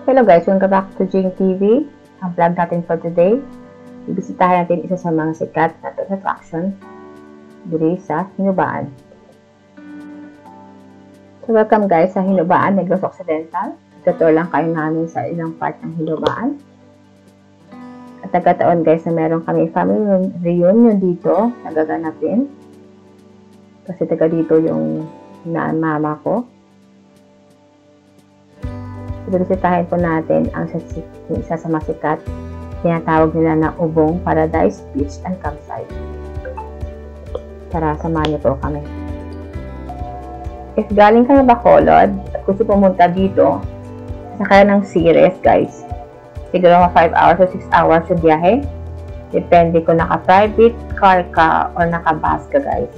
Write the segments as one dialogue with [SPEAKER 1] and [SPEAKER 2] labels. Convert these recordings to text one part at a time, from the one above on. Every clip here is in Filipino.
[SPEAKER 1] Hello guys, welcome back to Jing TV. Ang vlog natin for today, ibisitahin natin isa sa mga sikat na attraction dito sa Hinubaan. So welcome guys sa Hinubaan, Negros Occidental. Tutur lang kayo namin sa ilang part ng Hinubaan. At nagkataon guys na meron kami family reunion dito, nagaganapin. Kasi taga dito yung mama ko. Ibisitahin po natin ang isa sa masikat, tinatawag nila na Ubong Paradise Beach and Campsite. Tara, samahan niyo po kami. If galing ka na Bacolod at gusto pumunta dito, sakay ng series guys. Siguro mga 5 hours o 6 hours yung biyahe. Depende kung naka-private car ka or naka-bus ka guys.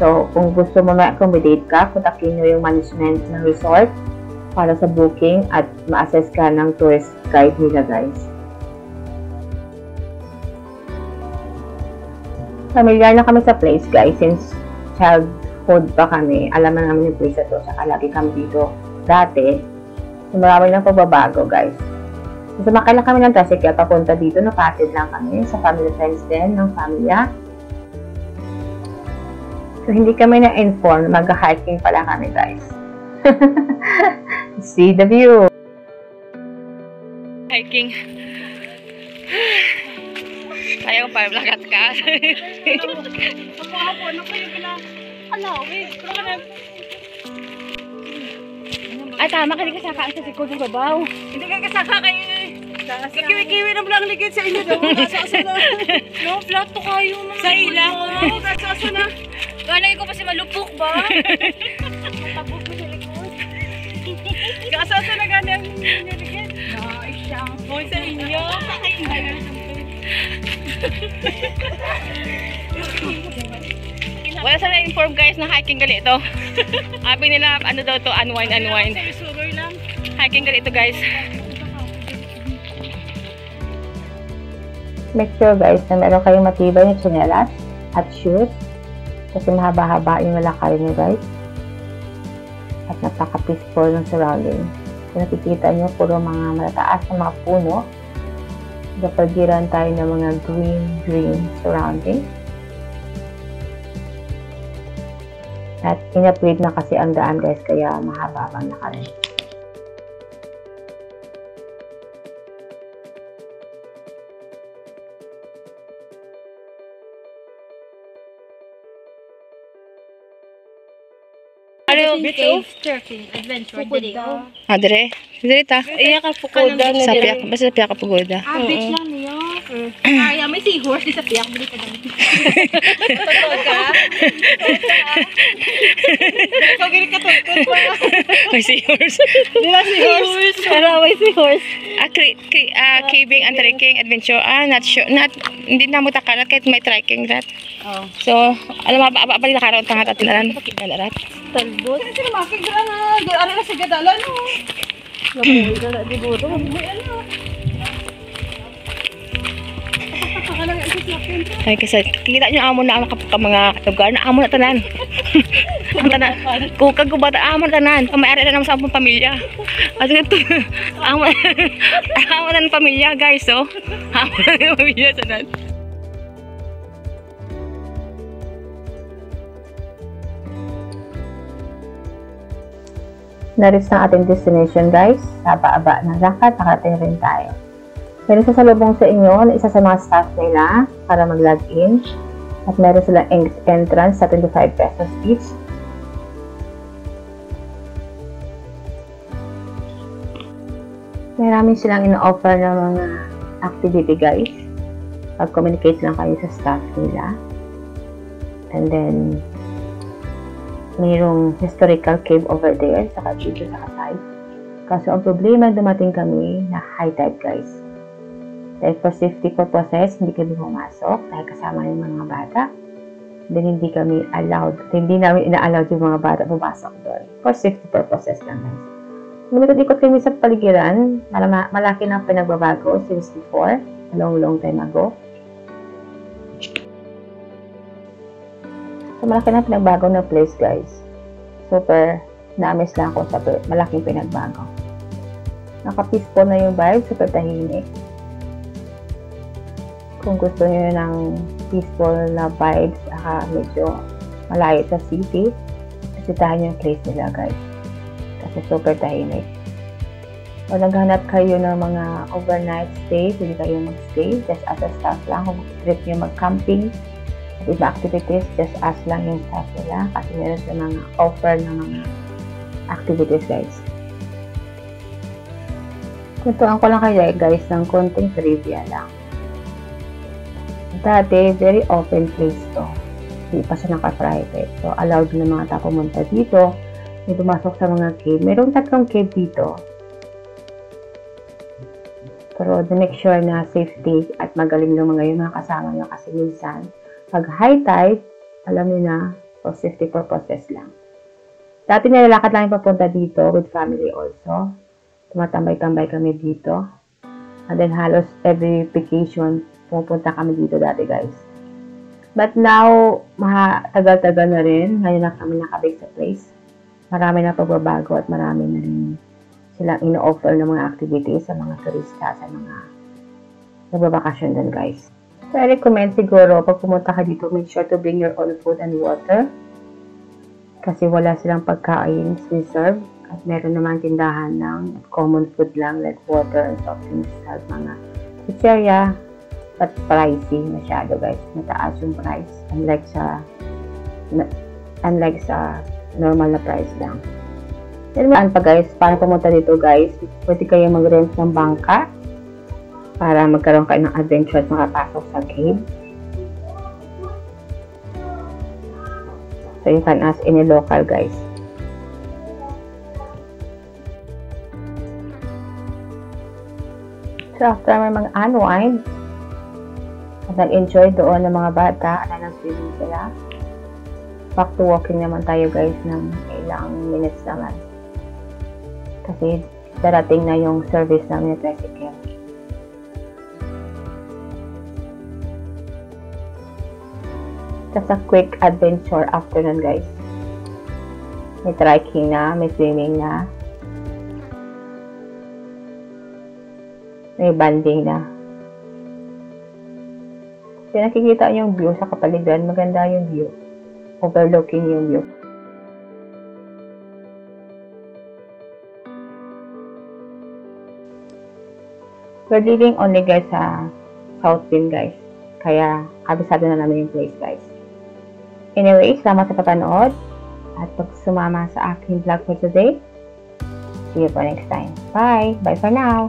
[SPEAKER 1] So, kung gusto mo ma-accommodate ka, kontakin nyo yung management ng resort para sa booking at ma-assess ka ng tourist guide nila guys. Familiar na kami sa place guys since childhood pa kami. Alam na namin yung place na to. Saka lagi kami dito dati. So, marami ng pagbabago guys. So, sumakay lang kami ng tricycle papunta dito. Napatid lang kami sa family friends din ng pamilya. So, hindi kami na-inform. Mag-hiking pala kami guys. See the view.
[SPEAKER 2] Hiking. Ayaw pa lagat ka.
[SPEAKER 3] Ako ano kayo pinakalawin.
[SPEAKER 2] Ay tama ka, hindi kasaka sa sikod ng babaw.
[SPEAKER 3] Hindi ka kasaka kayo eh. Kiwi-kiwi na lang ligid sa inyo daw. Kasaso na. No, flat to kayo mga. Sa ilang. Oo, kasaso na.
[SPEAKER 2] Ganay ko pa si malupok ba?
[SPEAKER 3] Matabog mo sa likod. Kasaso na ganang niligid. Naisang po sa inyo.
[SPEAKER 2] Wala sana inform guys na hiking gali ito. Sabi nila ano daw to, unwind. Hiking gali ito guys.
[SPEAKER 1] Make sure guys na meron kayong matibay na tsinelas at shoes. Kasi mahaba-haba yung lalakarin nyo guys. At napaka-peaceful ng surrounding. Kung nakikita nyo, puro mga malataas na mga puno. Napagiran tayo ng mga green surrounding. At in-upgrade na kasi ang daan guys, kaya mahaba ang lakarin.
[SPEAKER 2] Ano
[SPEAKER 3] Beach of surfing adventure dito.
[SPEAKER 2] Dire ta.
[SPEAKER 3] Iya ka pukoda na
[SPEAKER 2] Sa
[SPEAKER 3] dire.
[SPEAKER 2] piyak, basta sa piyak ka pugoda.
[SPEAKER 3] Beach lang niyo. Ay, may seahorse di sa piyak dili ka dali. Totoo ka? Ikaw gini ka tungkol pa.
[SPEAKER 2] May seahorse.
[SPEAKER 3] Di ba seahorse? Pero may seahorse.
[SPEAKER 2] Caving and trekking adventure. Not sure. Hindi na mo takalat kahit may trekking rat.
[SPEAKER 3] Oh.
[SPEAKER 2] So, alam mo ba bali nakaraon tanga tatlaran. Rat.
[SPEAKER 3] Talbot. Kasi makig na ano na sa gadalan no. Nabuhay ka na di boto. Mabuhay ano.
[SPEAKER 2] Ay kasi kita nyo amo na mga katugar na amo na tanan. Ang tanan. Kung kagubata amo na tanan. May-ari na naman sa among pamilya. At ito amo na ng pamilya guys so. Amo na ng pamilya tanan.
[SPEAKER 1] Na-reach na ating destination guys. Sa aba ng lakad, nakarating rin tayo. Meron sasalubong sa inyo na isa sa mga staff nila para mag-login. At meron silang entrance sa 25 pesos each. Marami silang ino-offer ng mga activity guys. Pag-communicate lang kayo sa staff nila. And then, mayroong historical cave over there saka dito sa side. Kaso ang problema dumating kami na high tide guys. Dahil for safety purposes, hindi kami pumasok dahil kasama yung mga bata. Then hindi kami allowed, hindi namin ina-allowed yung mga bata pumasok doon. For safety purposes lang guys. Lumikot-ikot kami sa paligiran. Malaki na pinagbabago since before. A long time ago. So, malaki na pinagbago na place, guys. Super na-miss lang ako sa malaking pinagbago. Naka-peaceful na yung vibe, super tahimik. Kung gusto niyo ng peaceful na vibes, medyo malayo sa city, bisitahan yung place nila guys. Kasi super tahimik. O naghanap kayo ng mga overnight stay, pwede kayo mag-stay, just as a staff lang. Kung trip nyo mag-camping, at iba activities, just as lang yung staff nila. Kasi meron sa mga offer ng mga activities guys. Kuntuan ko lang kayo guys ng konting trivia lang. Dati, very open place to. Hindi pa siya naka-private. So, allowed na mga tao pumunta dito. May pumasok sa mga cave. Mayroong 3 cave dito. Pero, make sure na safety at magaling ng mga kasama nyo. Kasi minsan, pag high tide, alam nyo na, for safety purposes lang. Dati nilalakad lang yung papunta dito with family also. Tumatambay-tambay kami dito. And then, halos every vacation, pupunta kami dito dati guys. But now, tagal-tagal na rin. Ngayon na kami nakabig sa place. Marami na pagbabago at marami na rin silang ino-offer ng mga activities sa mga turista, sa mga nagbabakasyon din guys. So, I recommend siguro, pag pumunta ka dito, make sure to bring your own food and water. Kasi wala silang pagkain reserve. At meron naman tindahan ng common food lang like water and soft drinks at mga pizzeria. But pricey masyado guys. Mataas yung price. Unlike sa normal na price lang. Then pa guys, para pumunta dito guys, pwede kayo mag-rent ng bangka para magkaroon kayo ng adventure at makapasok sa cave. So you can ask any local guys. So after may mga unwind, at nag-enjoy doon ng mga bata na nag-swimming sila. Back to walking naman tayo guys ng ilang minutes naman. Kasi darating na yung service namin ng tricycle. Just a quick adventure after nun guys. May trekking na, may swimming na. May banding na. Kaya nakikita yung view sa kapaligiran, maganda yung view. Overlooking yung view. We're living only guys sa South Bend guys. Kaya kabisado na namin yung place guys. Anyway, salamat sa papanood. At pag sumama sa aking vlog for today. See you for next time. Bye! Bye for now!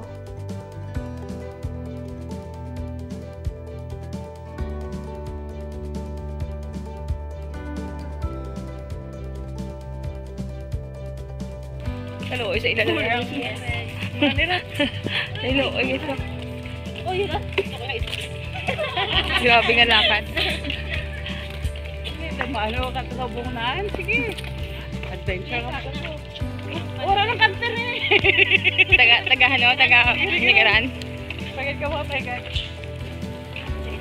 [SPEAKER 2] Hello, isa ilalim na lang. Hello, ito.
[SPEAKER 3] Oh, yun ah.
[SPEAKER 2] Grabe nga lakad.
[SPEAKER 3] Ano ka sa bungan? Sige. Adventure ka pa. Wala nang kanter eh.
[SPEAKER 2] Taga Nikaran.
[SPEAKER 3] Pagkat ka mo, pagkat.
[SPEAKER 2] Sige,